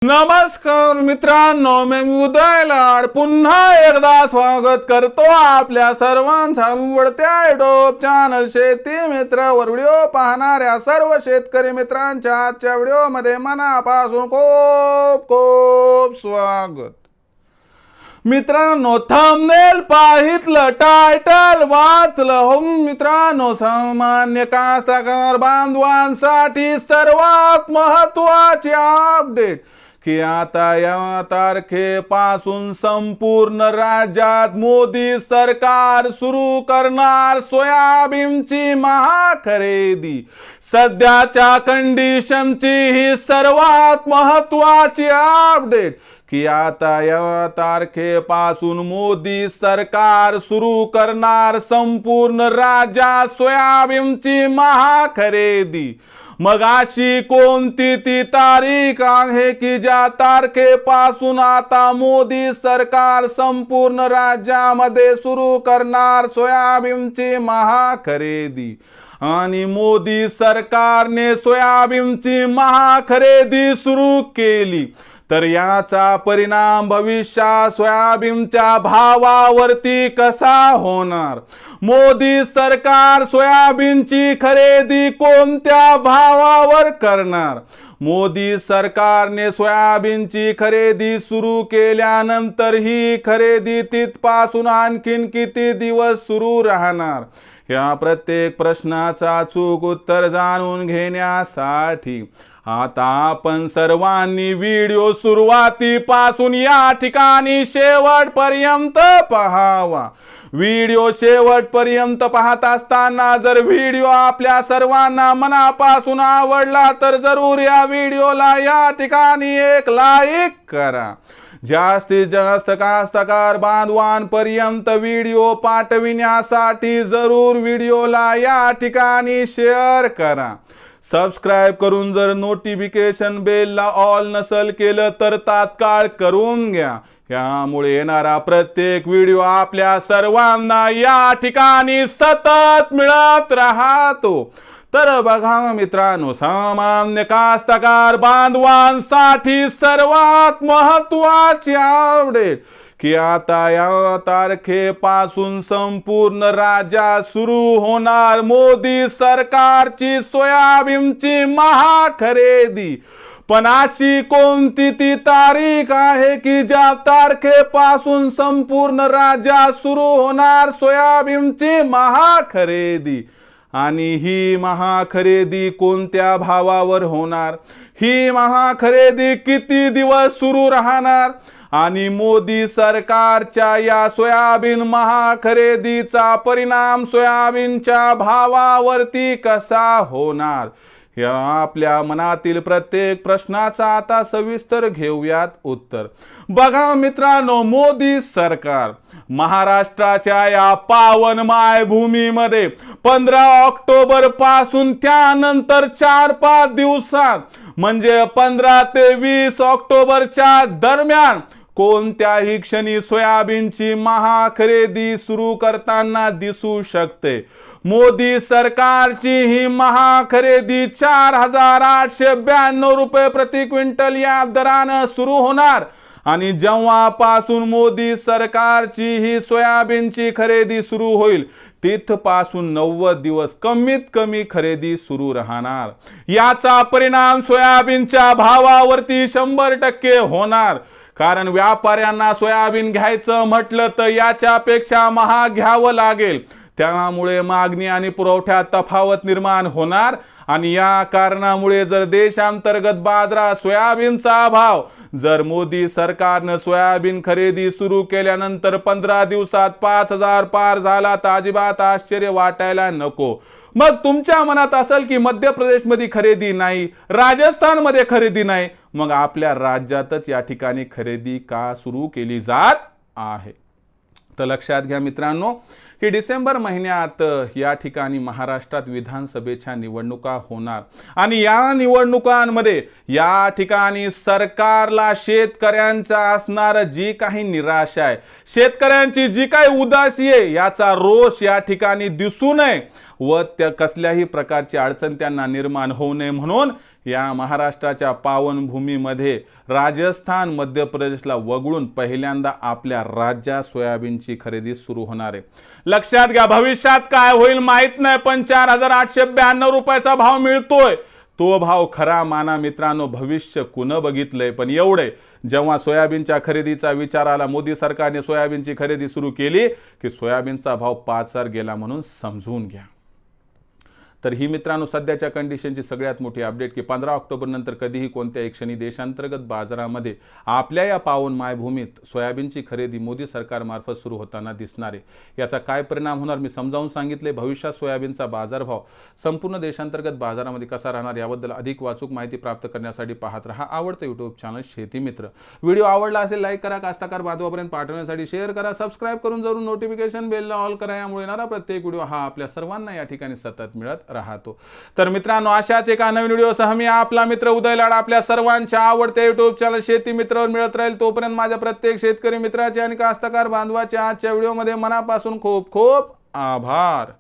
नमस्कार मित्रांनो, मी उदय लाड पुन्हा एकदा स्वागत करतो आपल्या सर्वांचा आवडत्या युट्यूब चॅनल शेती मित्रावर व्हिडिओ पाहणाऱ्या सर्व शेतकरी मित्रांच्या आजच्या व्हिडिओमध्ये मनापासून खूप खूप स्वागत। मित्रांनो, थंबनेल पाहितलं, टायटल वाचलं हो मित्रांनो, सामान्य कास्तकार बांधवांसाठी सर्वात महत्त्वाची अपडेट की आता या तारखेपासून संपूर्ण राज्यात मोदी सरकार सुरू करणार सोयाबीनची महाखरेदी। सध्याच्या कंडिशनची ही सर्वात महत्त्वाची अपडेट की आता या तारखेपासून मोदी सरकार सुरू करणार संपूर्ण राज्यात सोयाबीनची महाखरेदी। मग अशी कोणती ती तारीख आहे की ज्या तारखेपासून आता मोदी सरकार संपूर्ण राज्यामध्ये सुरू करणार सोयाबीनची महाखरेदी। आणि मोदी सरकारने सोयाबीनची महाखरेदी सुरू केली तर याचा परिणाम भविष्यात सोयाबीनच्या भावावरती कसा होणार? मोदी सरकार सोयाबीनची खरेदी कोणत्या भावावर करणार? मोदी सरकारने सोयाबीनची खरेदी सुरू केल्यानंतर ही खरेदी तिथपासून आणखीन किती दिवस सुरू राहणार? या प्रत्येक प्रश्नाचा अचूक उत्तर जाणून घेण्यासाठी आता आपण सर्वांनी व्हिडिओ सुरुवातीपासून या ठिकाणी शेवटपर्यंत पाहावा। व्हिडिओ शेवटपर्यंत पाहत असताना जर व्हिडिओ आपल्या सर्वांना मनापासून आवडला तर जरूर या व्हिडिओला या ठिकाणी एक लाईक करा। जास्तीत जास्त कास्तकार बांधवांपर्यंत व्हिडिओ पाठविण्यासाठी जरूर व्हिडिओला या ठिकाणी शेअर करा। सबस्क्राइब करून जर नोटिफिकेशन बेलला ऑल नसल केलं तर तात्काळ करून घ्या। यामुळे येणारा प्रत्येक व्हिडिओ आपल्या सर्वांना या ठिकाणी सतत मिळत राहतो। तर बघा मित्रांनो, सामान्य कास्तकार बांधवांसाठी सर्वात महत्त्वाची अपडेट की आता या तारखेपासून संपूर्ण राज्यात सुरू होणार मोदी सरकारची सोयाबीनची महाखरेदी। पण अशी कोणती ती तारीख आहे की ज्या तारखेपासून संपूर्ण राज्यात सुरू होणार सोयाबीनची महाखरेदी? आणि ही महाखरेदी कोणत्या भावावर होणार? ही महाखरेदी किती दिवस सुरू राहणार? आणि मोदी सरकारच्या या सोयाबीन महाखरेदीचा परिणाम सोयाबीनच्या भावावरती कसा होणार? या आपल्या मनातील प्रत्येक प्रश्नाचा आता सविस्तर घेऊयात उत्तर। बघा मित्रांनो, मोदी सरकार महाराष्ट्राच्या या पावन मायभूमीमध्ये 15 ऑक्टोबर पासून त्यानंतर 4-5 दिवसात म्हणजे 15 ते 20 ऑक्टोबरच्या दरम्यान कोणत्याही क्षणी सोयाबीनची महाखरेदी सुरू करताना दिसू शकते। मोदी सरकारची ही महाखरेदी 4,892 रुपये प्रति क्विंटल या दराने सुरू होणार। आणि जेव्हापासून मोदी सरकारची ही सोयाबीनची खरेदी सुरू होईल तिथपासून 90 दिवस कमीत कमी खरेदी सुरू राहणार। याचा परिणाम सोयाबीनच्या भावावरती 100% होणार। कारण व्यापाऱ्यांना सोयाबीन घ्यायचं म्हटलं तर याच्यापेक्षा महाग घ्यावं लागेल। त्यामुळे मागणी आणि पुरवठ्यात तफावत निर्माण होणार आणि या कारणामुळे जर देशांतर्गत बाजारात सोयाबीनचा भाव जर मोदी सरकारने सोयाबीन खरेदी सुरू केल्यानंतर 15 दिवसात 5,000 पार झाला तर अजिबात आश्चर्य वाटायला नको। मग तुमच्या मनात असेल की मध्य प्रदेशमध्ये खरेदी नाही, राजस्थानमध्ये खरेदी नाही, मग आपल्या राज्यातच या ठिकाणी खरेदी का सुरू केली जात आहे? तर लक्षात घ्या मित्रांनो की डिसेंबर महिन्यात या ठिकाणी महाराष्ट्रात विधानसभेच्या निवडणुका होणार आणि या निवडणुकांमध्ये या ठिकाणी सरकारला शेतकऱ्यांचा असणार जी काही निराशा आहे, शेतकऱ्यांची जी काही उदासी आहे, याचा रोष या ठिकाणी दिसू नये व त्या कसल्याही प्रकारची अडचण त्यांना निर्माण होऊ नये म्हणून या महाराष्ट्राच्या पावनभूमीमध्ये राजस्थान मध्य प्रदेशला वगळून पहिल्यांदा आपल्या राज्यात सोयाबीनची खरेदी सुरू होणार आहे। लक्षात घ्या, भविष्यात काय होईल माहित नाही, पण 4,892 रुपयाचा भाव मिळतोय। तो भाव खरा माना मित्रांनो, भविष्य कुणं बघितलंय, पण एवढे जेव्हा सोयाबीनच्या खरेदीचा विचार आला, मोदी सरकारने सोयाबीनची खरेदी सुरू केली की सोयाबीनचा भाव 5,000 गेला म्हणून समजून घ्या। तर ही मित्रांनो सध्याच्या कंडिशनची सगळ्यात मोठी अपडेट की 15 ऑक्टोबर नंतर कधीही कोणत्याही क्षणी देशांतर्गत बाजारामध्ये आपल्या या पावन मायभूमीत सोयाबीनची खरेदी मोदी सरकारमार्फत सुरू होताना दिसणार आहे। याचा काय परिणाम होणार मी समजावून सांगितले। भविष्यात सोयाबीनचा बाजारभाव संपूर्ण देशांतर्गत बाजारामध्ये कसा राहणार याबद्दल अधिक वाचूक माहिती प्राप्त करण्यासाठी पाहत रहा आवडतं यूट्यूब चॅनल शेती मित्र। व्हिडिओ आवडला असेल लाईक करा, कास्तकार बांधवापर्यंत पाठवण्यासाठी शेअर करा, सबस्क्राईब करून जरूर नोटिफिकेशन बेलला ऑल करा। यामुळे येणारा प्रत्येक व्हिडिओ हा आपल्या सर्वांना या ठिकाणी सतत मिळत राहतो। तर मित्रांनो अशाच एका नवीन व्हिडिओसह मी आपला मित्र उदय लाड आपल्या सर्वांच्या आवडते युट्यूब चॅनल शेती मित्रावर मिळत राहील। तोपर्यंत माझ्या प्रत्येक शेतकरी मित्राचे आणि कास्तकार बांधवाचे आजच्या व्हिडिओमध्ये मनापासून खूप खूप आभार।